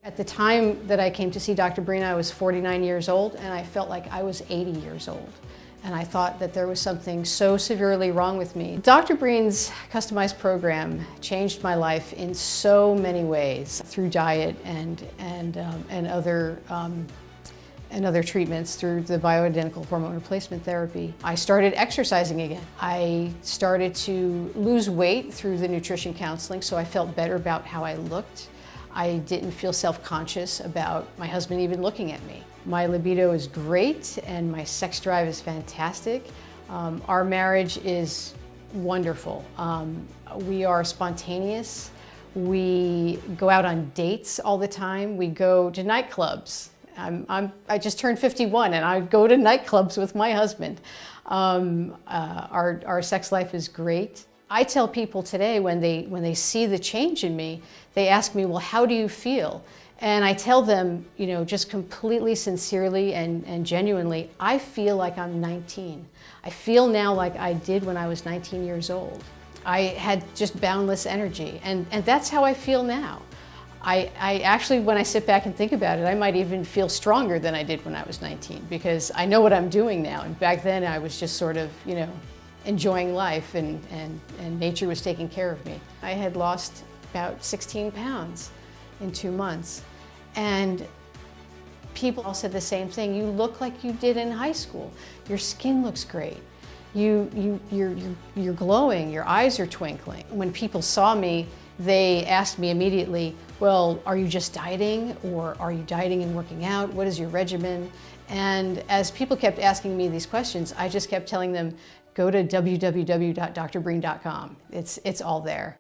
At the time that I came to see Dr. Breen, I was 49 years old, and I felt like I was 80 years old. And I thought that there was something so severely wrong with me. Dr. Breen's customized program changed my life in so many ways through diet and other treatments through the bioidentical hormone replacement therapy. I started exercising again. I started to lose weight through the nutrition counseling, so I felt better about how I looked. I didn't feel self-conscious about my husband even looking at me. My libido is great and my sex drive is fantastic. Our marriage is wonderful. We are spontaneous. We go out on dates all the time. We go to nightclubs. I just turned 51 and I go to nightclubs with my husband. Our sex life is great. I tell people today when they see the change in me, they ask me, well, how do you feel? And I tell them, you know, just completely sincerely and genuinely, I feel like I'm 19. I feel now like I did when I was 19 years old. I had just boundless energy, and that's how I feel now. I actually, when I sit back and think about it, I might even feel stronger than I did when I was 19 because I know what I'm doing now. And back then I was just sort of, you know, enjoying life and nature was taking care of me. I had lost about 16 pounds in 2 months. And people all said the same thing. You look like you did in high school. Your skin looks great. You're glowing, your eyes are twinkling. When people saw me, they asked me immediately, well, are you just dieting, or are you dieting and working out? What is your regimen? And as people kept asking me these questions, I just kept telling them, go to www.drbreen.com. It's all there.